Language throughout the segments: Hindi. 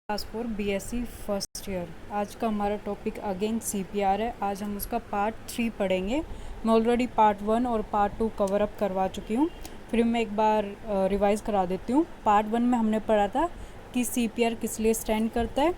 Class 4 BSc first year. आज का हमारा टॉपिक अगेन सीपीआर है। आज हम उसका पार्ट 3 पढ़ेंगे। मैं ऑलरेडी पार्ट 1 और पार्ट 2 कवर अप करवा चुकी हूँ, फिर मैं एक बार रिवाइज़ करा देती हूँ। पार्ट 1 में हमने पढ़ा था कि सीपीआर किस लिए स्टैंड करता है,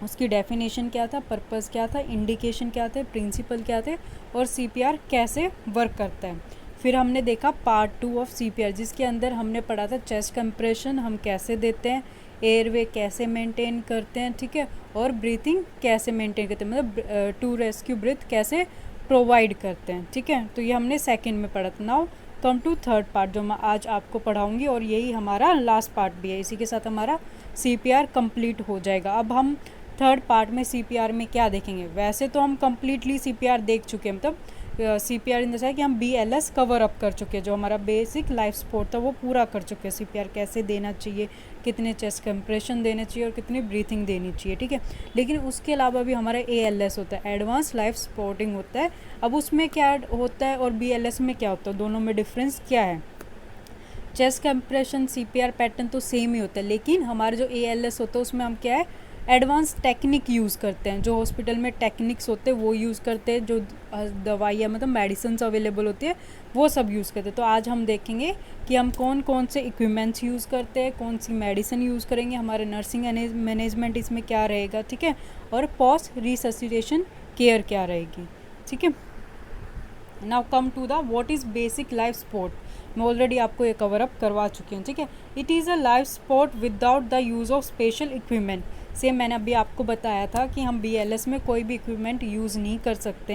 उसकी डेफिनेशन क्या था, पर्पस क्या था, इंडिकेशन क्या थे, प्रिंसिपल क्या थे और सीपीआर कैसे वर्क करता है। फिर हमने देखा पार्ट 2 ऑफ सीपीआर, जिसके अंदर हमने पढ़ा था चेस्ट कंप्रेशन हम कैसे देते हैं, एयरवे कैसे मेंटेन करते हैं, ठीक है, और ब्रीथिंग कैसे मेंटेन करते हैं, मतलब टू रेस्क्यू ब्रीथ कैसे प्रोवाइड करते हैं, ठीक है। तो ये हमने सेकंड में पढ़ा था। Now come to third part, जो मैं आज आपको पढ़ाऊंगी और यही हमारा लास्ट पार्ट भी है। इसी के साथ हमारा सीपीआर कंप्लीट हो जाएगा। अब हम थर्ड पार्ट में सीपीआर में क्या देखेंगे। वैसे तो हम कम्प्लीटली सीपीआर देख चुके हैं, मतलब सीपीआर इन द सेंस कि हम बीएलएस कवर अप कर चुके हैं। जो हमारा बेसिक लाइफ सपोर्ट था वो पूरा कर चुके हैं। सीपीआर कैसे देना चाहिए, कितने चेस्ट कंप्रेशन देने चाहिए और कितनी ब्रीथिंग देनी चाहिए, ठीक है। लेकिन उसके अलावा भी हमारा एएलएस होता है, एडवांस लाइफ सपोर्टिंग होता है। अब उसमें क्या होता है और बीएलएस में क्या होता है, दोनों में डिफरेंस क्या है। चेस्ट कंप्रेशन सीपीआर पैटर्न तो सेम ही होता है, लेकिन हमारा जो एएलएस होता है उसमें हम क्या है, एडवांस टेक्निक यूज़ करते हैं। जो हॉस्पिटल में टेक्निक्स होते हैं वो यूज़ करते हैं, जो दवाइयाँ मतलब मेडिसिन अवेलेबल होती है वो सब यूज़ करते हैं। तो आज हम देखेंगे कि हम कौन कौन से इक्विपमेंट्स यूज़ करते हैं, कौन सी मेडिसिन यूज़ करेंगे, हमारे नर्सिंग मैनेजमेंट इसमें क्या रहेगा, ठीक है, और पोस्ट रिससिटेशन केयर क्या रहेगी, ठीक है। Now come to the what is basic life support. मैं ऑलरेडी आपको ये कवर अप करवा चुकी हूँ, ठीक है। It is a life support without the use of special equipment. Same मैंने अभी आपको बताया था कि हम बीएलएस में कोई भी इक्विपमेंट यूज़ नहीं करते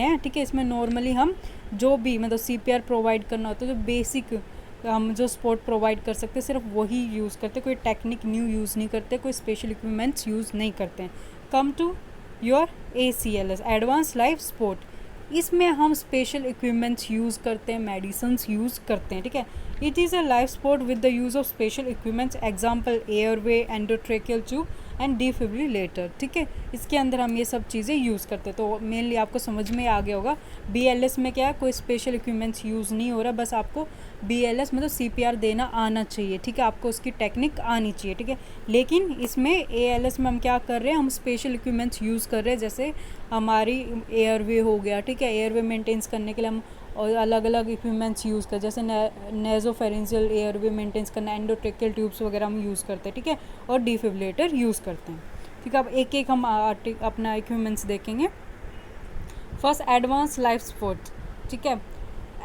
हैं, ठीक है। इसमें नॉर्मली हम जो भी मतलब सीपीआर प्रोवाइड करना होता है, जो बेसिक हम जो सपोर्ट प्रोवाइड कर सकते हैं सिर्फ वही यूज़ करते, कोई टेक्निक न्यू यूज़ नहीं करते, कोई स्पेशल इक्विपमेंट्स यूज़ नहीं करते हैं। Come to your ACLS advance life support, इसमें हम स्पेशल इक्विपमेंट्स यूज़ करते हैं, मेडिसिन्स यूज़ करते हैं, ठीक है। It is a life support with the use of special equipments, example airway, endotracheal tube and defibrillator, ठीक है। इसके अंदर हम ये सब चीज़ें यूज़ करते हैं। तो मेनली आपको समझ में आ गया होगा बीएलएस में क्या है, कोई स्पेशल इक्विपमेंट्स यूज़ नहीं हो रहा, बस आपको बीएलएस मतलब सीपीआर देना आना चाहिए, ठीक है, आपको उसकी टेक्निक आनी चाहिए, ठीक है। लेकिन इसमें एएलएस में हम क्या कर रहे हैं, हम स्पेशल इक्विपमेंट्स यूज़ कर रहे हैं, जैसे हमारी एयरवे हो गया, ठीक है। एयरवे मेंटेन्स करने के लिए हम और अलग अलग इक्विपमेंट्स यूज़ करते हैं, जैसे नेजोफेरेंशियल एयरवे मेंटेन्स करना, एंडोट्रेकियल ट्यूब्स वगैरह हम यूज़ करते हैं, ठीक है, और डिफिब्रिलेटर यूज़ करते हैं, ठीक है। अब एक एक हम अपना इक्विपमेंट्स देखेंगे। फर्स्ट एडवांस लाइफ सपोर्ट, ठीक है।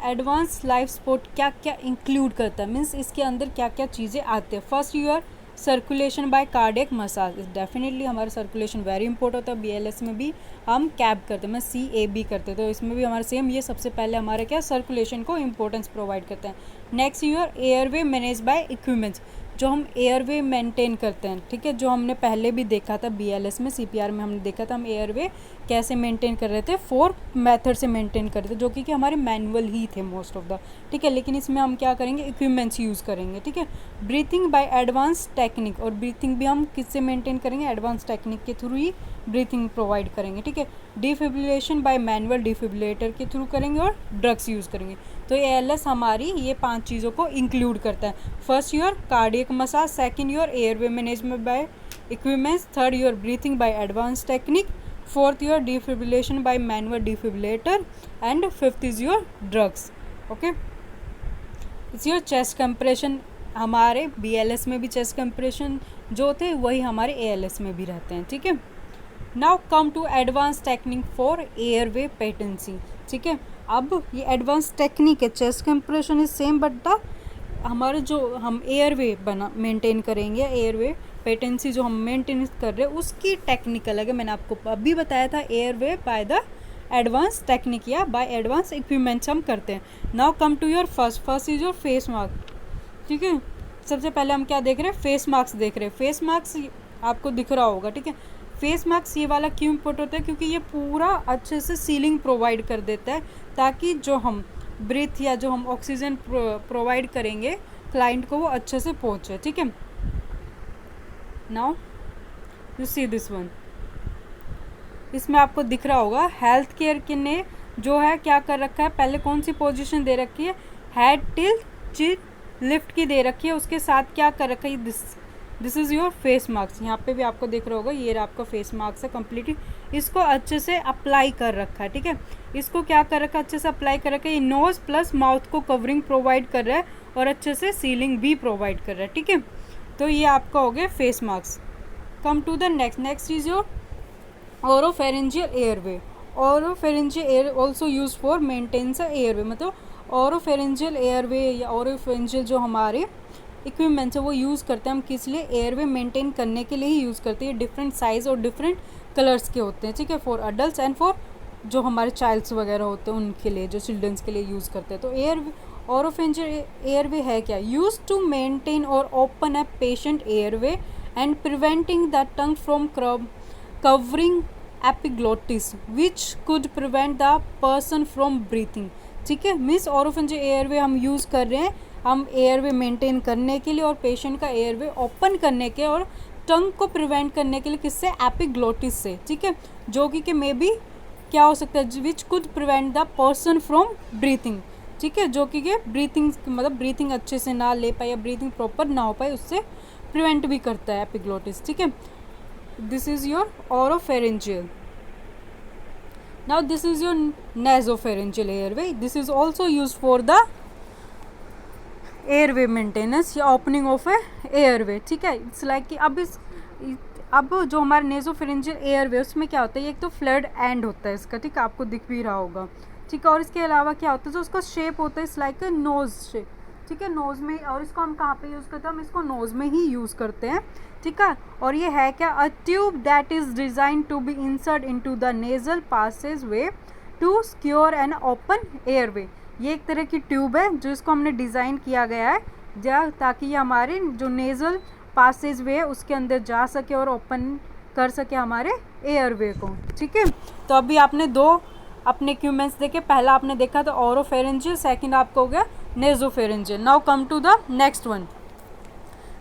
एडवांस लाइफ सपोर्ट क्या क्या इंक्लूड करता है, मीन्स इसके अंदर क्या क्या चीज़ें आते हैं। First your circulation by cardiac massage, definitely हमारा सर्कुलेशन वेरी इंपॉर्टेंट होता है। बीएलएस में भी हम कैब करते हैं, मैं CAB करते हैं, तो इसमें भी हमारा सेम ये सबसे पहले हमारे क्या सर्कुलेशन को इंपॉर्टेंस प्रोवाइड करते हैं। Next your airway manage by equipments, जो हम एयरवे मेंटेन करते हैं, ठीक है, जो हमने पहले भी देखा था बीएलएस में, सीपीआर में हमने देखा था हम एयरवे कैसे मेंटेन कर रहे थे, 4 मेथड से मेंटेन कर रहे थे, जो कि हमारे मैनुअल ही थे मोस्ट ऑफ द, ठीक है। लेकिन इसमें हम क्या करेंगे, इक्विपमेंट्स यूज़ करेंगे, ठीक है। ब्रीथिंग बाय एडवांस टेक्निक, और ब्रीथिंग भी हम किससे मेंटेन करेंगे, एडवांस टेक्निक के थ्रू ही ब्रीथिंग प्रोवाइड करेंगे, ठीक है। डिफिब्रिलेशन बाय मैनुअल डिफिब्रिलेटर के थ्रू करेंगे और ड्रग्स यूज़ करेंगे। तो एएलएस हमारी ये 5 चीज़ों को इंक्लूड करता है। First your cardiac massage, second your airway management by equipments, third your breathing by advance technique, fourth your defibrillation by manual defibrillator and fifth is your drugs, okay. It's your chest compression, हमारे बीएलएस में भी चेस्ट कंप्रेशन जो थे वही हमारे एएलएस में भी रहते हैं, ठीक है। Now come to advance technique for airway patency, ठीक है। अब ये एडवांस टेक्निक है, chest compression is same but the हमारे जो हम एयरवे बना मेंटेन करेंगे, एयरवे पेटेंसी जो हम मेंटेन कर रहे हैं उसकी टेक्निक अलग है। मैंने आपको अभी बताया था airway by the advance technique या बाय एडवांस इक्विपमेंट्स हम करते हैं। Now come to your first is your face mask, ठीक है। सबसे पहले हम क्या देख रहे हैं, फेस मास्क देख रहे हैं। फेस मास्क आपको दिख रहा होगा, ठीक है। फेस मास्क ये वाला क्यों इम्पोर्टेंट होता है, क्योंकि ये पूरा अच्छे से सीलिंग प्रोवाइड कर देता है, ताकि जो हम ब्रीथ या जो हम ऑक्सीजन प्रोवाइड करेंगे क्लाइंट को वो अच्छे से पहुँचे, ठीक है। Now you C this one, इसमें आपको दिख रहा होगा हेल्थ केयर के ने जो है क्या कर रखा है, पहले कौन सी पोजीशन दे रखी है, हेड टिल चिन लिफ्ट की दे रखी है, उसके साथ क्या कर रखा है, this this is your face mask. यहाँ पे भी आपको दिख रहा होगा, ये आपका फेस मास्क है कम्प्लीटली। इसको अच्छे से अप्लाई कर रखा है, ठीक है। इसको क्या कर रखा है, अच्छे से अप्लाई कर रखा है। ये नोज़ प्लस माउथ को कवरिंग प्रोवाइड कर रहा है और अच्छे से सीलिंग भी प्रोवाइड कर रहा है, ठीक है। तो ये आपका हो गया face mask. Come to the next is your oropharyngeal airway. Oropharyngeal air also use for maintenance airway, मतलब ओरोफेरेंजियल एयरवे या ओरोफेरेंजियल जो हमारे इक्विपमेंट्स है वो यूज़ करते हैं हम किस लिए, एयरवे मेंटेन करने के लिए ही यूज़ करते हैं। डिफरेंट साइज़ और डिफरेंट कलर्स के होते हैं, ठीक है, फॉर अडल्ट एंड फॉर जो हमारे चाइल्ड्स वगैरह होते हैं उनके लिए, जो चिल्ड्रंस के लिए यूज़ करते हैं। तो ओरोफेरेंजियल एयरवे है क्या, यूज टू मेंटेन और open a patient airway and preventing the tongue from covering epiglottis which could prevent the person from breathing, ठीक है। मीन्स ओरोफेरेंजियल एयरवे हम यूज़ कर रहे हैं हम एयरवे मेंटेन करने के लिए और पेशेंट का एयरवे ओपन करने के और टंग को प्रिवेंट करने के लिए, किससे, एपिग्लोटिस से, ठीक है, जो कि मे बी क्या हो सकता है, which could prevent the person from breathing, ठीक है, जो कि ब्रीथिंग मतलब ब्रीथिंग अच्छे से ना ले पाए या ब्रीथिंग प्रॉपर ना हो पाए उससे प्रिवेंट भी करता है एपिग्लोटिस, ठीक है। This is your oropharyngeal. Now this is your nasopharyngeal airway. This is also use for the airway maintenance या ओपनिंग ऑफ ए एयरवे, ठीक है। इट्स लाइक कि अब जो हमारे नेसोफेरेंजियल एयरवे उसमें क्या होता है, एक तो फ्लड एंड होता है इसका, ठीक है, आपको दिख भी रहा होगा, ठीक है। और इसके अलावा क्या होता है, जो उसका शेप होता है it's like a nose shape, ठीक है, नोज़ में। और इसको हम कहाँ पे यूज़ करते हैं, हम इसको नोज़ में ही यूज़ करते हैं, ठीक है। और ये है क्या, a tube that is design to be insert into the nasal passageway to secure an open airway. ये एक तरह की ट्यूब है जो इसको हमने डिज़ाइन किया गया है ताकि ये हमारे जो नेज़ल पासेज वे है उसके अंदर जा सके और ओपन कर सके हमारे एयरवे को, ठीक है। तो अभी आपने दो अपने इक्विपमेंट्स देखे, पहला आपने देखा था ओरोफेरेंजियल, सेकंड आपको हो गया nasopharyngeal. Now come to the next one,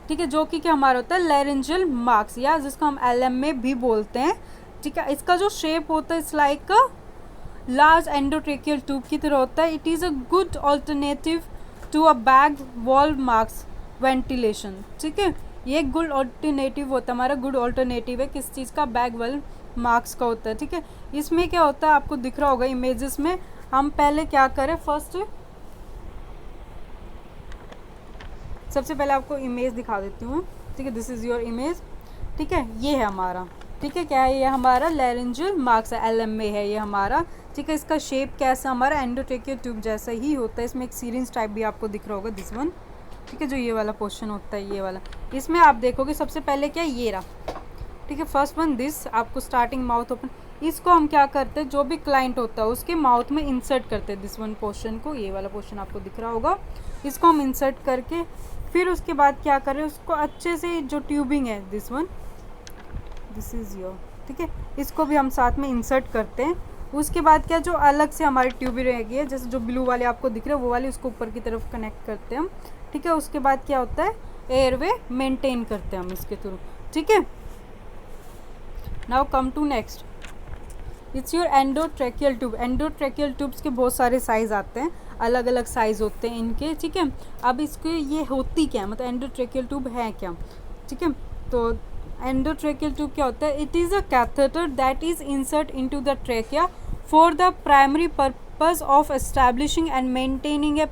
ठीक है, जो कि क्या हमारा होता है लैरिंजियल मार्क्स या जिसको हम LM में भी बोलते हैं, ठीक है। इसका जो शेप होता है it's like large endotracheal tube की तरह होता है। It is a good alternative to a bag valve mask ventilation, ठीक है। ये एक गुड ऑल्टरनेटिव होता है, हमारा गुड ऑल्टरनेटिव है किस चीज़ का, बैग वॉल्व मार्क्स का होता है, ठीक है। इसमें क्या होता है आपको दिख रहा होगा इमेजेस में। हम पहले क्या करें, फर्स्ट सबसे पहले आपको इमेज दिखा देती हूँ, ठीक है। दिस इज़ योर इमेज, ठीक है, ये है हमारा, ठीक है, क्या है, ये हमारा लैरिंजियल मार्क्स है, LM में है ये हमारा, ठीक है। इसका शेप कैसा, हमारा एंडोट्रेकियल ट्यूब जैसा ही होता है। इसमें एक सीरिंज टाइप भी आपको दिख रहा होगा, दिस वन, ठीक है, जो ये वाला पोर्शन होता है, ये वाला। इसमें आप देखोगे सबसे पहले क्या, ये रहा, ठीक है, फर्स्ट वन दिस, आपको स्टार्टिंग माउथ ओपन, इसको हम क्या करते हैं, जो भी क्लाइंट होता है उसके माउथ में इंसर्ट करते हैं दिस वन पोर्शन को, ये वाला पोर्शन आपको दिख रहा होगा, इसको हम इंसर्ट करके फिर उसके बाद क्या करें, उसको अच्छे से जो ट्यूबिंग है this one, this is your, ठीक है, इसको भी हम साथ में इंसर्ट करते हैं। उसके बाद क्या, जो अलग से हमारी ट्यूबिंग रहेगी है, जैसे जो ब्लू वाले आपको दिख रहे हैं वो वाली, उसको ऊपर की तरफ कनेक्ट करते हैं हम, ठीक है। उसके बाद क्या होता है, एयरवे मेंटेन करते हैं हम इसके थ्रू, ठीक है। Now come to next, it's your endotracheal tube. Endotracheal tubes के बहुत सारे साइज़ आते हैं, अलग अलग साइज़ होते हैं इनके, ठीक है। अब इसके ये होती क्या है, मतलब एंडोट्रेकियल ट्यूब है क्या, ठीक है। तो एंडोट्रेकियल ट्यूब क्या होता है, it is a catheter that is insert into the trachea for the primary purpose of establishing and maintaining a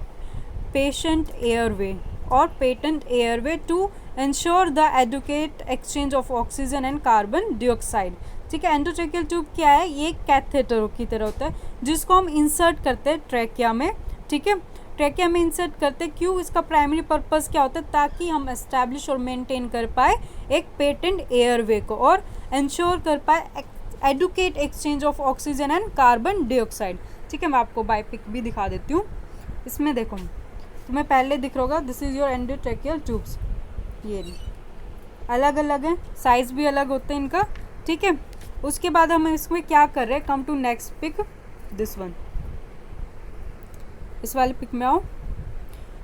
patient airway और patent airway to ensure the adequate exchange of oxygen and carbon dioxide, ठीक है। एंडोट्रेकियल ट्यूब क्या है, ये कैथेटर की तरह होता है जिसको हम इंसर्ट करते हैं ट्रेकिया में, ठीक है, ट्रेकिया में इंसर्ट करते हैं। क्यों, इसका प्राइमरी पर्पस क्या होता है, ताकि हम एस्टैब्लिश और मेंटेन कर पाए एक पेटेंट एयरवे को और इंश्योर कर पाए adequate exchange of oxygen and carbon dioxide, ठीक है। मैं आपको बाय पिक भी दिखा देती हूँ, इसमें देखो तुम्हें पहले दिख रहा होगा, this is your endotracheal tubes, ये भी अलग अलग है, साइज़ भी अलग होते हैं इनका, ठीक है। उसके बाद हम इसमें क्या कर रहे हैं, come to next pic, this one, इस वाले पिक में आओ।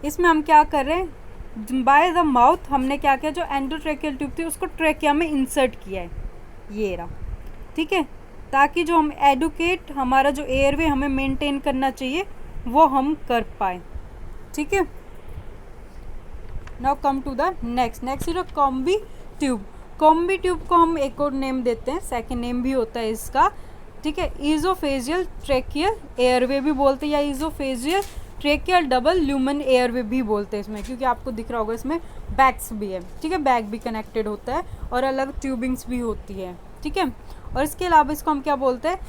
इसमें हम क्या कर रहे हैं, बाय द माउथ हमने क्या किया, जो एंडोट्रेकियल ट्यूब थी उसको ट्रेकिया में इंसर्ट किया है, ये रहा, ठीक है, ताकि जो हम एडुकेट हमारा जो एयरवे हमें मेंटेन करना चाहिए वो हम कर पाए, ठीक है। Now come to the next is a combi tube. Combi tube को हम एक और नेम देते हैं, सेकेंड नेम भी होता है इसका, ठीक है। ईजोफेजियल ट्रेकियल एयरवे भी बोलते हैं, या ईजोफेजियल ट्रेकियल डबल ल्यूमन एयरवे भी बोलते हैं इसमें, क्योंकि आपको दिख रहा होगा इसमें बैग्स भी है, ठीक है, बैग भी कनेक्टेड होता है और अलग ट्यूबिंग्स भी होती है, ठीक है। और इसके अलावा इसको हम क्या बोलते हैं,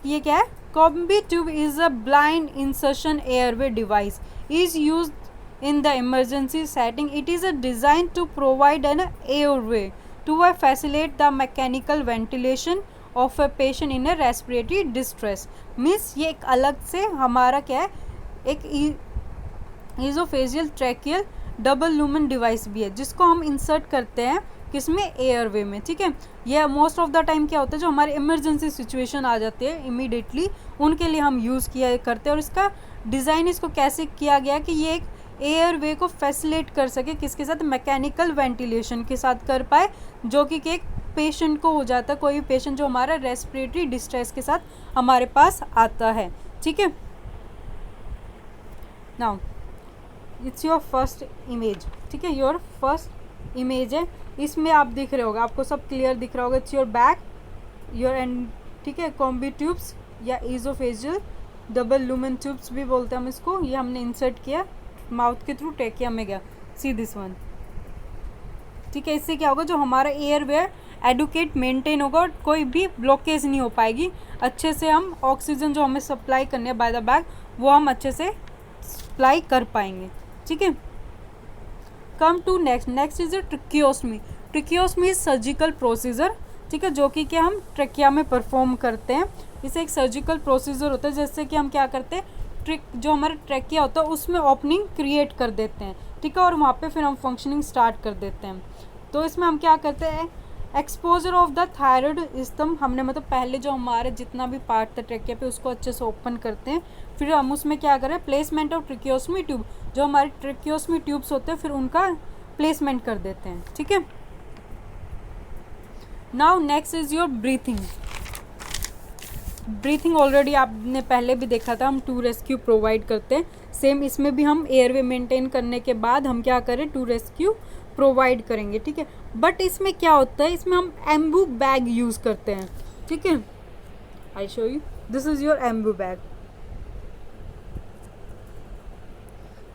ये क्या है, combi tube is a blind insertion airway device, is use in the emergency setting. It is a designed to provide an airway to facilitate the mechanical ventilation of a patient in a respiratory distress. Means ये एक अलग से हमारा क्या है, एक ईजोफेजियल ट्रैकियल डबल लूमन डिवाइस भी है, जिसको हम इंसर्ट करते हैं किसमें, एयरवे में, ठीक है। ये मोस्ट ऑफ द टाइम क्या होता है, जो हमारे इमरजेंसी सिचुएशन आ जाती है इमीडिएटली, उनके लिए हम यूज़ किया करते हैं। और इसका डिज़ाइन इसको कैसे किया गया कि ये एक एयरवे को फैसिलिटेट कर सके, किसके साथ, मैकेनिकल वेंटिलेशन के साथ कर पाए, जो कि एक पेशेंट को हो जाता है, कोई भी पेशेंट जो हमारा रेस्पिरेटरी डिस्ट्रेस के साथ हमारे पास आता है, ठीक है। Now it's your first image, ठीक है, योर फर्स्ट इमेज है, इसमें आप दिख रहे होगा, आपको सब क्लियर दिख रहा होगा। It's your back, your and, ठीक है, कॉम्बी ट्यूब्स या ईजोफेजियल डबल लूमन ट्यूब्स भी बोलते हैं हम इसको, ये हमने इंसर्ट किया माउथ के थ्रू, ट्रेकिया में गया, सी दिस वन, ठीक है। इससे क्या होगा, जो हमारा एयरवे एडुकेट मेंटेन होगा, कोई भी ब्लॉकेज नहीं हो पाएगी, अच्छे से हम ऑक्सीजन जो हमें सप्लाई करने है बाय द बैग, वो हम अच्छे से सप्लाई कर पाएंगे, ठीक है। Come to next is a tracheostomy. Tracheostomy is surgical procedure, ठीक है, जो कि क्या हम ट्रेकिया में परफॉर्म करते हैं। इसे एक सर्जिकल प्रोसीजर होता है, जैसे कि हम क्या करते हैं, जो हमारा ट्रेकिया होता है उसमें ओपनिंग क्रिएट कर देते हैं, ठीक है, और वहाँ पे फिर हम फंक्शनिंग स्टार्ट कर देते हैं। तो इसमें हम क्या करते हैं, exposure of the thyroid system, हमने मतलब पहले जो हमारे जितना भी पार्ट था ट्रेकिया पे उसको अच्छे से ओपन करते हैं, फिर हम उसमें क्या करें, प्लेसमेंट ऑफ ट्रिकियोस्मी ट्यूब, जो हमारे ट्रिकियोस्मी ट्यूब्स होते हैं फिर उनका प्लेसमेंट कर देते हैं, ठीक है। Now next is your breathing. Breathing already आपने पहले भी देखा था, हम टू रेस्क्यू प्रोवाइड करते हैं, सेम इसमें भी हम एयरवे मेंटेन करने के बाद हम क्या करें, टू रेस्क्यू प्रोवाइड करेंगे, ठीक है। बट इसमें क्या होता है, इसमें हम एम्बू बैग यूज़ करते हैं, ठीक है। I show you, this is your Anbu bag,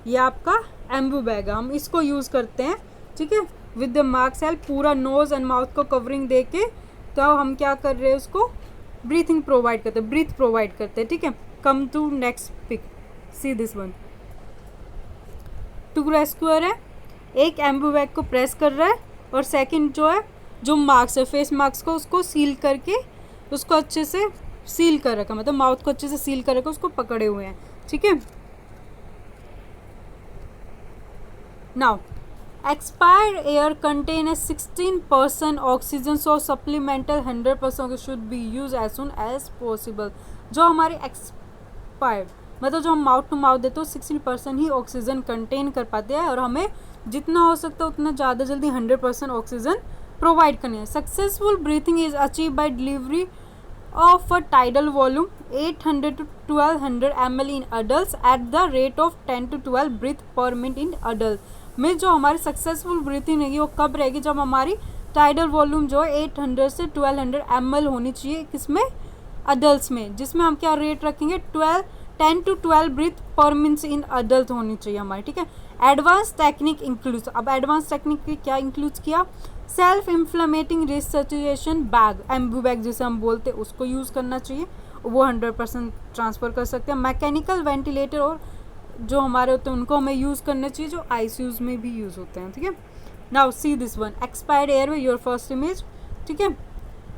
ये आपका एम्बू बैग है, हम इसको यूज़ करते हैं, ठीक है, विद द मास्क हेल्प, पूरा नोज एंड माउथ को कवरिंग दे के, तो हम क्या कर रहे हैं, उसको ब्रीथिंग प्रोवाइड करते हैं, ब्रीथ प्रोवाइड करते हैं, ठीक है। Come to next pic, see this one, two rescuer है, एक एम्बू बैग को प्रेस कर रहा है, और सेकंड जो है, जो मास्क है, फेस मास्क को उसको सील करके, उसको अच्छे से सील कर रखा, मतलब माउथ को अच्छे से सील कर रखा, उसको पकड़े हुए हैं, ठीक है। Now expired air contain a 16% oxygen, so supplemental 100% should be used as soon as possible। जो हमारी एक्सपायर्ड मतलब जो हम माउथ टू माउथ देते हैं 16% ही ऑक्सीजन कंटेन कर पाते हैं, और हमें जितना हो सकता है उतना ज़्यादा जल्दी 100% ऑक्सीजन प्रोवाइड करनी है। Successful breathing is achieve by delivery of a tidal volume 800 to 1200 ml in adults at the rate of 10 to 12 breath per minute in adult। में जो हमारी सक्सेसफुल ब्रीथिंग रहेगी वो कब रहेगी, जब हमारी टाइडल वॉल्यूम जो है 800 से 1200 ml होनी चाहिए, किसमें, अडल्ट में, जिसमें हम क्या रेट रखेंगे, 10 to 12 breath per minute in adult होनी चाहिए हमारी, ठीक है। एडवांस टेक्निक इंक्लूड्स, अब एडवांस टेक्निक क्या इंक्लूड किया, self inflating resuscitation bag, Ambu bag जिसे हम बोलते हैं, उसको यूज़ करना चाहिए, वो 100% ट्रांसफ़र कर सकते हैं। मैकेनिकल वेंटिलेटर और जो हमारे होते हैं उनको हमें यूज़ करना चाहिए, जो आईसीयूज़ में भी यूज़ होते हैं, ठीक है। Now see this one, expired airway, your first image, ठीक है,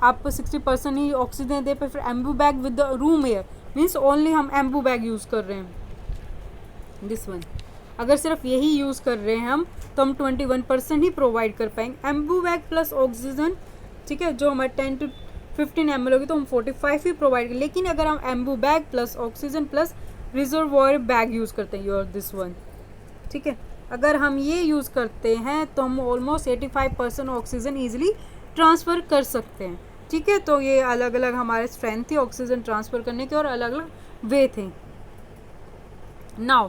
आपको 60% ही ऑक्सीजन दे पे, फिर Anbu bag with the room air, means only हम एम्बू बैग यूज़ कर रहे हैं, दिस वन। अगर सिर्फ यही यूज़ कर रहे हैं हम, तो हम 21% ही प्रोवाइड कर पाएंगे। एम्बू बैग प्लस ऑक्सीजन, ठीक है, जो हमारे 10 to 15 ml होगी तो हम 45 ही प्रोवाइड करें। लेकिन अगर हम Anbu bag plus oxygen plus reservoir bag use करते हैं, योर दिस वन, ठीक है, अगर हम ये यूज़ करते हैं तो हम ऑलमोस्ट 85% ऑक्सीजन ईजिली ट्रांसफ़र कर सकते हैं, ठीक है। तो ये अलग अलग हमारे स्ट्रेंथ थी ऑक्सीजन ट्रांसफ़र करने के, और अलग अलग वे थे। Now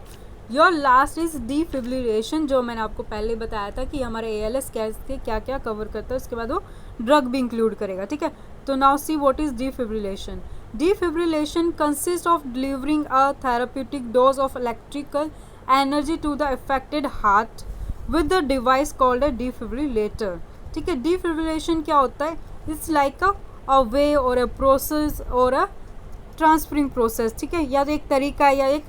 your last is defibrillation, जो मैंने आपको पहले बताया था कि हमारे ALS कैसे क्या क्या कवर करता है, उसके बाद वो ड्रग भी इंक्लूड करेगा, ठीक है। तो now see what is defibrillation. Defibrillation consist of delivering a therapeutic dose of electrical energy to the affected heart with the device called a defibrillator, ठीक है। डिफिब्रिलेशन क्या होता है, इट्स लाइक अ वे और अ प्रोसेस और अ ट्रांसफरिंग प्रोसेस, ठीक है। या तो एक तरीका है, या एक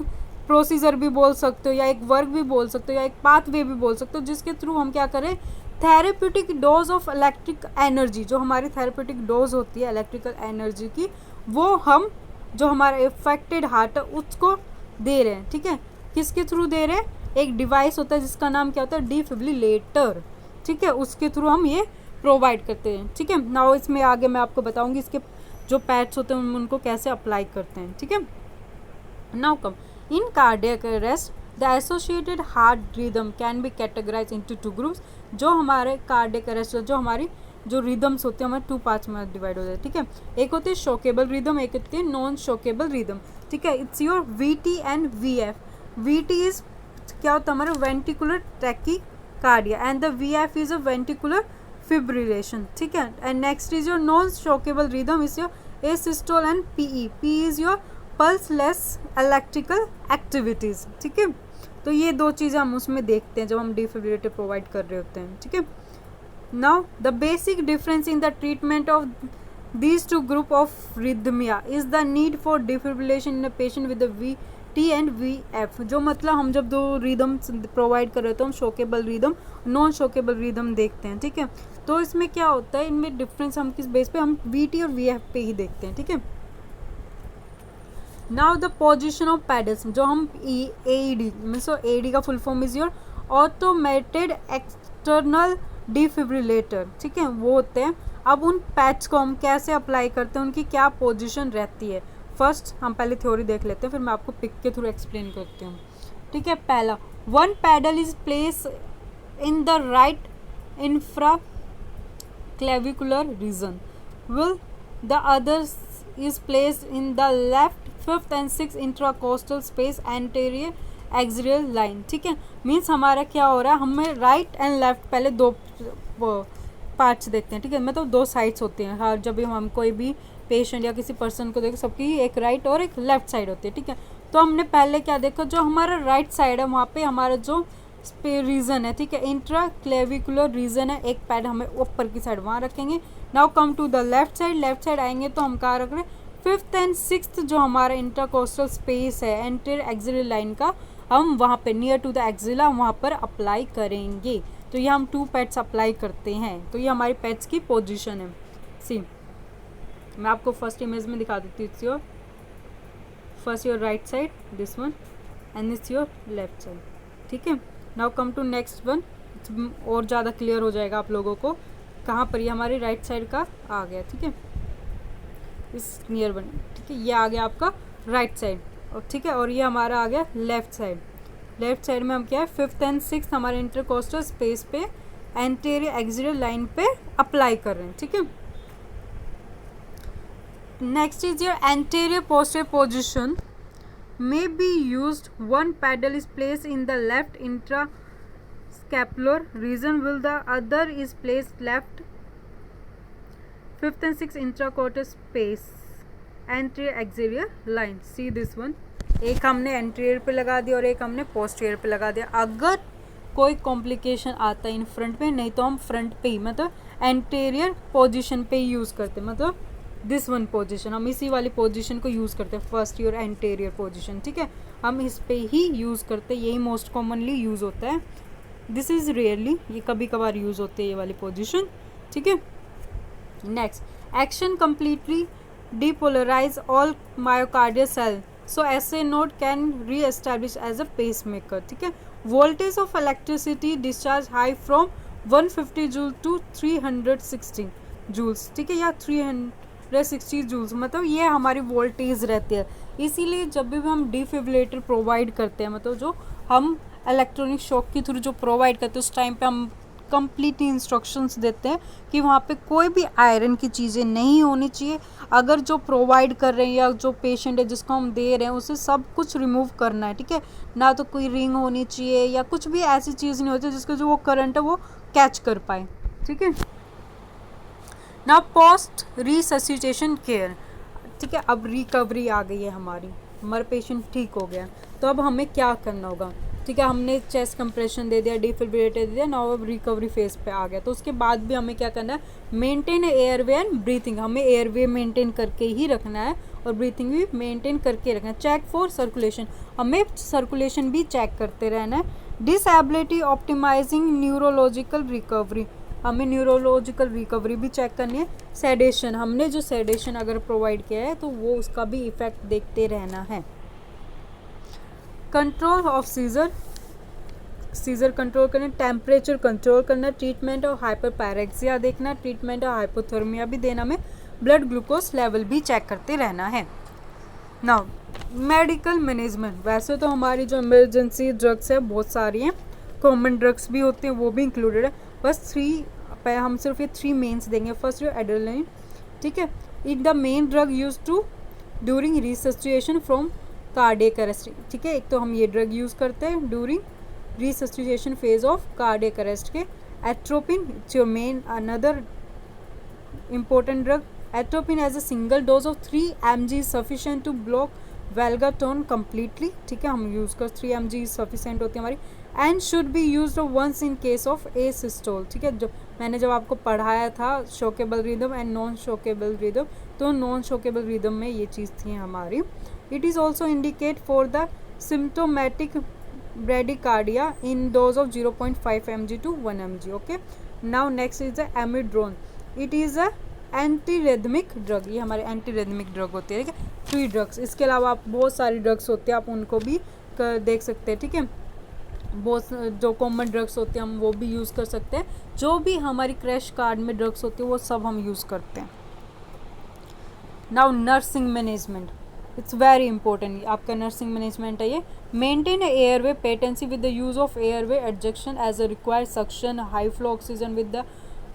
प्रोसीजर भी बोल सकते हो, या एक वर्क भी बोल सकते हो, या एक पाथवे भी बोल सकते हो, जिसके थ्रू हम क्या करें, therapeutic dose of electric energy, जो हमारी थेरेप्यूटिक डोज होती है इलेक्ट्रिकल एनर्जी की, वो हम जो हमारा इफेक्टेड हार्ट है उसको दे रहे हैं, ठीक है। किसके थ्रू दे रहे हैं, एक डिवाइस होता है जिसका नाम क्या होता है, डिफिब्रिलेटर, ठीक है। उसके थ्रू हम ये प्रोवाइड करते हैं, ठीक है। नाउ इसमें आगे मैं आपको बताऊंगी इसके जो पैड्स होते हैं उनको कैसे अप्लाई करते हैं, ठीक है। Now come in cardiac arrest the associated heart rhythm can be categorise into 2 groups. जो हमारे कार्डियक अरेस्ट जो हमारी जो रिदम्स होते हैं हमारे 2 पार्ट्स में डिवाइड हो जाते हैं, ठीक है। एक होती है शोकेबल रिदम, एक होती है नॉन शोकेबल रिदम, ठीक है। It's your VT and VF। VT is क्या होता है हमारा ventricular tachycardia and the VF is a ventricular fibrillation, ठीक है। And next is your non shockable rhythm is your asystole and PE। PE is your pulseless electrical activities, ठीक है। तो ये 2 चीज़ें हम उसमें देखते हैं जब हम डिफिब्रिलेटर प्रोवाइड कर रहे होते हैं, ठीक है। Now the basic difference in the treatment of these 2 group of rhythmia is the need for defibrillation in a patient with the VT and VF। जो मतलब हम जब 2 रिदम प्रोवाइड कर रहे होते हैं, हम शोकेबल रिदम नॉन शोकेबल रिदम देखते हैं, ठीक है। तो इसमें क्या होता है, इनमें डिफरेंस हम किस बेस पे, हम VT और VF पे ही देखते हैं, ठीक है। Now the position of paddles, जो हम AED मीन्स AED का full form is your automated external defibrillator, ठीक है, वो होते हैं। अब उन पैड्स को हम कैसे अप्लाई करते हैं, उनकी क्या पोजीशन रहती है, फर्स्ट हम पहले थ्योरी देख लेते हैं, फिर मैं आपको पिक के थ्रू एक्सप्लेन करती हूँ, ठीक है। पहला, 1 paddle is place in the right infra clavicular region will the others is placed in the left 5th and 6th intercostal space anterior axial line, ठीक है। मीन्स हमारा क्या हो रहा है, हमें राइट एंड लेफ्ट पहले 2 पार्ट्स देखते हैं, ठीक है। मतलब 2 साइड्स होती हैं, हाँ, जब भी हम कोई भी पेशेंट या किसी पर्सन को देखें, सबकी एक राइट और एक लेफ्ट साइड होती है, ठीक है। तो हमने पहले क्या देखा, जो हमारा राइट साइड है वहाँ पे हमारा जो रीजन है, ठीक है, इंट्रा क्लेविकुलर रीजन है, एक पैड हमें ऊपर की साइड वहाँ रखेंगे। Now come to the left side, left side आएंगे तो हम कहाँ रख रहे हैं, 5th एंड 6th जो हमारा इंटरकोस्टल स्पेस है एंटीरियर एक्सिलरी लाइन का, हम वहाँ पे नियर टू द एक्सिला वहाँ पर अप्लाई करेंगे। तो ये हम 2 पैड्स अप्लाई करते हैं, तो ये हमारी पैड्स की पोजिशन है। सी मैं आपको फर्स्ट इमेज में दिखा देती हूँ, it's your first your right side this one and it's your left side, ठीक है। Now come to next one, और ज़्यादा क्लियर हो जाएगा आप लोगों को कहाँ पर ये हमारी राइट साइड का आ गया, ठीक है, इस नियर वन, ठीक है। ये आ गया आपका राइट साइड, और ठीक है, और ये हमारा आ गया लेफ्ट साइड। लेफ्ट साइड में हम क्या है, 5th एंड 6th हमारे इंटरकोस्टल स्पेस पे एंटीरियर एक्सियल लाइन पे अप्लाई कर रहे हैं, ठीक है। Next is your anterior posterior position may be used. 1 pedal is placed in the left intrascapular region while the other is placed left 5th and 6th intracortical space anterior axillary line। See this one, एक हमने एंटीरियर पे लगा दिया और एक हमने पोस्टीरियर पे लगा दिया। अगर कोई कॉम्प्लिकेशन आता है इन फ्रंट पे, नहीं तो हम फ्रंट पे ही मतलब एंटीरियर पोजीशन पे ही यूज़ करते हैं, मतलब दिस वन पोजीशन, हम इसी वाली पोजीशन को यूज़ करते हैं, फर्स्ट योर एंटीरियर पोजीशन, ठीक है, हम इस पे ही यूज़ करते हैं, यही मोस्ट कॉमनली यूज़ होता है। दिस इज़ रेयरली, ये कभी कभार यूज़ होती है ये वाली पोजीशन, ठीक है। Next, action completely depolarise all myocardial cell so SA node can reestablish as a pacemaker, ठीक है। Voltage of electricity discharge high from 150 joule to 360 joules, ठीक है, या 360 जूल्स, मतलब ये हमारी वोल्टेज रहती है। इसीलिए जब भी हम डिफिब्रिलेटर प्रोवाइड करते हैं, मतलब जो हम इलेक्ट्रॉनिक शॉक के थ्रू जो प्रोवाइड करते हैं, उस टाइम पे हम कंप्लीट इंस्ट्रक्शंस देते हैं कि वहाँ पे कोई भी आयरन की चीज़ें नहीं होनी चाहिए। अगर जो प्रोवाइड कर रहे हैं या जो पेशेंट है जिसको हम दे रहे हैं उसे सब कुछ रिमूव करना है, ठीक है। ना तो कोई रिंग होनी चाहिए या कुछ भी ऐसी चीज़ नहीं होती जिसका जो वो करंट है वो कैच कर पाए, ठीक है। ना पोस्ट रिससिटेशन केयर, ठीक है। अब रिकवरी आ गई है हमारा पेशेंट ठीक हो गया, तो अब हमें क्या करना होगा, ठीक है। हमने चेस्ट कंप्रेशन दे दिया, डिफिब्रिलेटर दे दिया, नाउ अब रिकवरी फेज पे आ गया। तो उसके बाद भी हमें क्या करना है, मेंटेन एयरवे एंड ब्रीथिंग। हमें एयरवे मेंटेन करके ही रखना है और ब्रीथिंग भी मेंटेन करके रखना है। चेक फॉर सर्कुलेशन, हमें सर्कुलेशन भी चेक करते रहना है। डिसेबिलिटी ऑप्टिमाइजिंग न्यूरोलॉजिकल रिकवरी, हमें न्यूरोलॉजिकल रिकवरी भी चेक करनी है। सेडेशन, हमने जो सेडेशन अगर प्रोवाइड किया है तो वो उसका भी इफेक्ट देखते रहना है। कंट्रोल ऑफ सीजर कंट्रोल करना, टेम्परेचर कंट्रोल करना, ट्रीटमेंट और हाइपरपैरेक्सिया देखना, ट्रीटमेंट और हाइपोथर्मिया भी देना, में ब्लड ग्लूकोज लेवल भी चेक करते रहना है। नाउ मेडिकल मैनेजमेंट, वैसे तो हमारी जो इमरजेंसी ड्रग्स है बहुत सारी हैं, कॉमन ड्रग्स भी होते हैं वो भी इंक्लूडेड है। बस हम सिर्फ ये 3 मेन्स देंगे। फर्स्ट जो एड्रेनलिन, ठीक है, in the main drug use to during resuscitation from cardiac arrest, ठीक है। एक तो हम ये ड्रग यूज़ करते हैं during resuscitation phase of cardiac arrest के। Atropine, it's your main another important drug. Atropine as a single dose of 3 mg is sufficient to block valgus tone completely, ठीक है। हम यूज़ कर 3 mg सफिशेंट होती है हमारी। And should be use once in case of asystole, ठीक है। जो मैंने जब आपको पढ़ाया था shockable rhythm and non shockable rhythm, तो नॉन शोकेबल रिदम में ये चीज़ थी हमारी। It is also indicate for the symptomatic bradycardia in dose of 0.5 mg to 1 mg, okay. Now next is the amiodarone, it is a antiarrhythmic drug, ये हमारे एंटीरिदमिक ड्रग होती है, ठीक है। 3 ड्रग्स, इसके अलावा आप बहुत सारी ड्रग्स होती है, आप उनको भी देख सकते हैं, ठीक है। बहुत जो कॉमन ड्रग्स होते हैं हम वो भी यूज़ कर सकते हैं। जो भी हमारी क्रैश कार्ड में ड्रग्स होती है वो सब हम यूज़ करते हैं। Now nursing management, it's very important, आपका नर्सिंग मैनेजमेंट है ये। Maintain airway patency with the use of airway adjunction as a required suction, high flow oxygen with the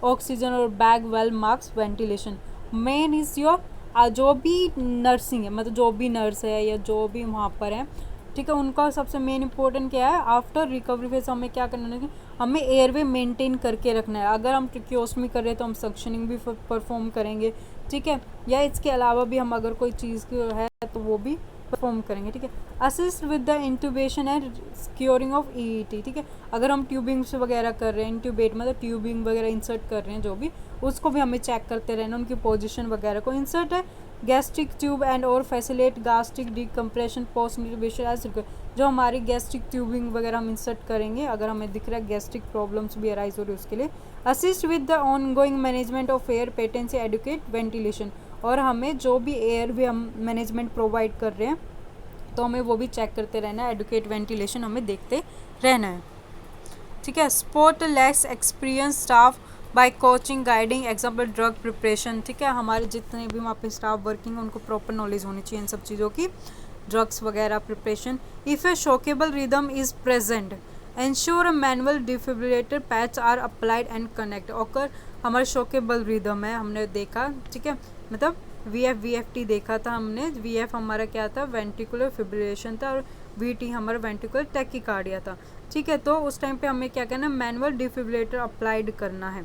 oxygen और bag valve mask ventilation. Main is your जो भी नर्सिंग है, मतलब जो भी नर्स है या जो भी वहाँ पर है, ठीक है, उनका सबसे मेन इंपॉर्टेंट क्या है, आफ्टर रिकवरी फेज हमें क्या करना है, हमें एयरवे मेंटेन करके रखना है। अगर हम ट्रिक्योस्टमी कर रहे हैं तो हम सक्शनिंग भी परफॉर्म करेंगे, ठीक है। या इसके अलावा भी हम अगर कोई चीज़ है तो वो भी परफॉर्म करेंगे, ठीक है। Assist with the intubation and securing of ETT, ठीक है। अगर हम ट्यूबिंग्स वगैरह कर रहे हैं, इंट्यूबेट मतलब ट्यूबिंग वगैरह इंसर्ट कर रहे हैं जो भी, उसको भी हमें चेक करते रहना, उनकी पोजीशन वगैरह को। इंसर्ट है गैस्ट्रिक ट्यूब एंड और facilitate gastric decompression post intubation as required. जो हमारी गैस्ट्रिक ट्यूबिंग वगैरह हम इंसर्ट करेंगे, अगर हमें दिख रहा है गैस्ट्रिक प्रॉब्लम्स भी अराइज हो रही है उसके लिए। Assist with the ongoing management of air patency adequate ventilation, और हमें जो भी एयर भी हम मैनेजमेंट प्रोवाइड कर रहे हैं तो हमें वो भी चेक करते रहना है, एडुकेट वेंटिलेशन हमें देखते रहना है, ठीक है। Support less experience staff by coaching guiding example drug preparation, ठीक है। हमारे जितने भी वहाँ पे स्टाफ वर्किंग उनको प्रॉपर नॉलेज होनी चाहिए इन सब चीज़ों की, ड्रग्स वगैरह preparation. If a shockable rhythm is present ensure a manual defibrillator patch are applied and connect. और हमारा शोकेबल रिदम है, हमने देखा, ठीक है, मतलब VFT देखा था हमने। VF हमारा क्या था, वेंट्रिकुलर फिब्रिलेशन था, और VT हमारा वेंट्रिकुलर टैकीकार्डिया था, ठीक है। तो उस टाइम पे हमें क्या करना है, मैनुअल डिफिब्रिलेटर अप्लाइड करना है।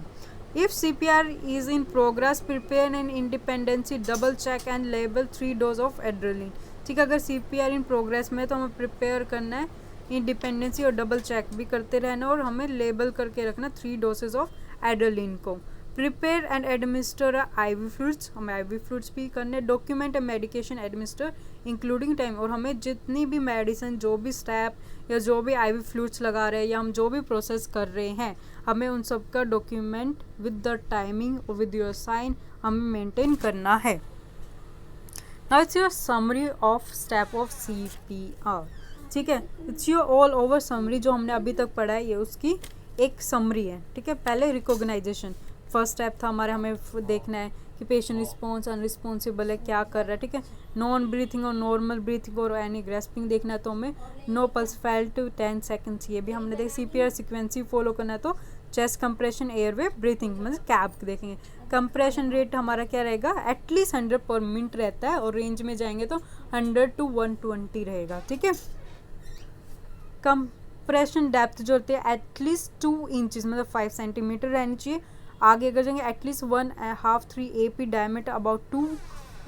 If CPR is in progress prepare and independency double check and label 3 dose of adrenaline, ठीक है। अगर CPR इन प्रोग्रेस में तो हमें प्रिपेयर करना है, इंडिपेंडेंसी और डबल चेक भी करते रहना, और हमें लेबल करके रखना 3 डोसेज ऑफ एड्रेलिन को। Prepare and administer IV fluids, हमें IV फ्लूइड्स भी करने। Document medication administer including time, और हमें जितनी भी मेडिसिन, जो भी स्टेप या जो भी IV फ्लूइड्स लगा रहे हैं या हम जो भी प्रोसेस कर रहे हैं, हमें उन सब का डॉक्यूमेंट विद द टाइमिंग और विद योर साइन हमें मेंटेन करना है। Now it's your summary of step of CPR, ठीक है। It's your all over summary, जो हमने अभी तक पढ़ा है ये उसकी एक समरी है, ठीक है। पहले रिकॉग्नाइजेशन, फर्स्ट स्टेप था हमारे, हमें देखना है कि पेशेंट रिस्पॉन्स अनरिस्पॉन्सिबल है, क्या कर रहा है, ठीक है। नॉन ब्रीथिंग और नॉर्मल ब्रीथिंग और एनी ग्रेस्पिंग देखना है, तो हमें नो पल्स फेल्ट 10 सेकंड्स, ये भी हमने देखा। CPR सिक्वेंसी फॉलो करना है, तो चेस्ट कंप्रेशन, एयरवे, ब्रीथिंग मतलब कैप देखेंगे। कंप्रेशन रेट हमारा क्या रहेगा, एटलीस्ट 100 पर मिनट रहता है, और रेंज में जाएंगे तो 100 to 120 रहेगा, ठीक है। कंप्रेशन डेप्थ जो होती है एटलीस्ट 2 इंचेस मतलब 5 सेंटीमीटर रहनी चाहिए। आगे अगर जाएंगे at least 1.5 3 AP diameter about 2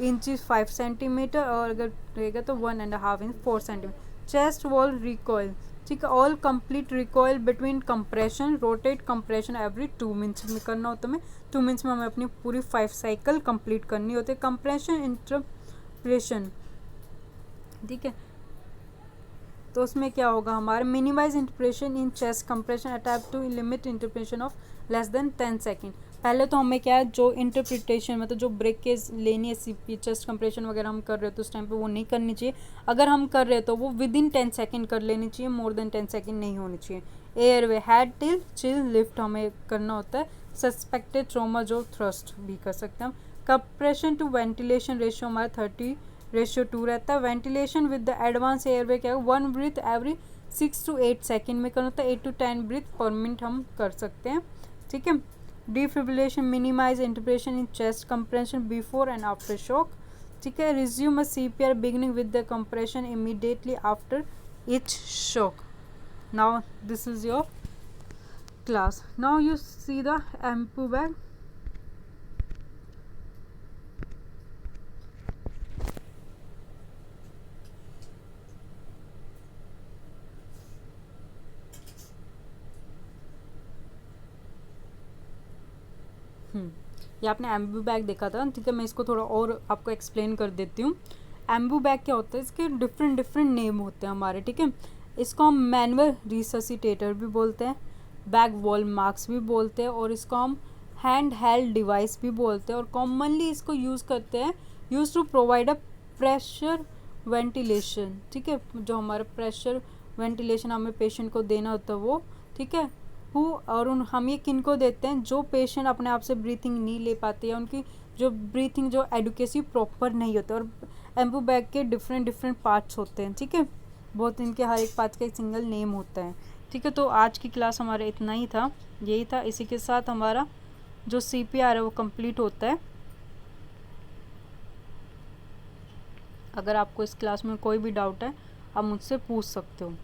inches 5 centimetre, और अगर रहेगा तो 1.5 inch 4 centimetre. Chest wall recoil, ठीक है, all complete recoil between compression, rotate compression every 2 minutes में करना होता है। 2 मिनट्स में हमें अपनी पूरी 5 साइकिल कंप्लीट करनी होती है। कंप्रेशन इंटरप्रेशन, ठीक है, तो उसमें क्या होगा हमारा, minimize interruption in chest compression, attempt to limit interruption of less than 10 second. पहले तो हमें क्या है, जो इंटरप्रिटेशन मतलब जो ब्रेक के लेनी है सीपी चेस्ट कंप्रेशन वगैरह हम कर रहे हो तो उस टाइम पे वो नहीं करनी चाहिए। अगर हम कर रहे हैं तो वो विद इन 10 सेकेंड कर लेनी चाहिए, मोर देन 10 सेकेंड नहीं होनी चाहिए। Airway, head till chill lift हमें करना होता है। सस्पेक्टेड ट्रोमा जो थ्रस्ट भी कर सकते हैं हम। कंप्रेशन टू वेंटिलेशन रेशियो हमारा 30:2 रहता है। Ventilation with the advance airway क्या है, 1 ब्रीथ एवरी 6 to 8 सेकेंड में करना होता है। 8 to 10 ब्रीथ पर मिनट हम कर सकते हैं, ठीक है। Defibrillation, minimise interruption in chest compression before and after shock, ठीक है। Resume a CPR beginning with the compression immediately after each shock. Now this is your class. Now you see the Ambu bag. ये आपने एम्बू बैग देखा था, ठीक है। मैं इसको थोड़ा और आपको एक्सप्लेन कर देती हूँ। एम्बू बैग क्या होता है, इसके डिफरेंट डिफरेंट नेम होते हैं हमारे, ठीक है। इसको हम मैनुअल रिससिटेटर भी बोलते हैं, बैग वॉल मार्क्स भी बोलते हैं, और इसको हम हैंड हेल्ड डिवाइस भी बोलते हैं। और कॉमनली इसको यूज़ करते हैं, use to provide a pressure ventilation, ठीक है। जो हमारा प्रेशर वेंटिलेशन हमें पेशेंट को देना होता है वो, ठीक है। और हम ये किन को देते हैं, जो पेशेंट अपने आप से ब्रीथिंग नहीं ले पाते या उनकी जो ब्रीथिंग जो एडुकेसी प्रॉपर नहीं होता। और एम्बू बैग के डिफरेंट डिफरेंट पार्ट्स होते हैं, ठीक है। बहुत इनके हर एक पार्ट का एक सिंगल नेम होता है, ठीक है। तो आज की क्लास हमारा इतना ही था, यही था। इसी के साथ हमारा जो CPR है वो कंप्लीट होता है। अगर आपको इस क्लास में कोई भी डाउट है आप मुझसे पूछ सकते हो।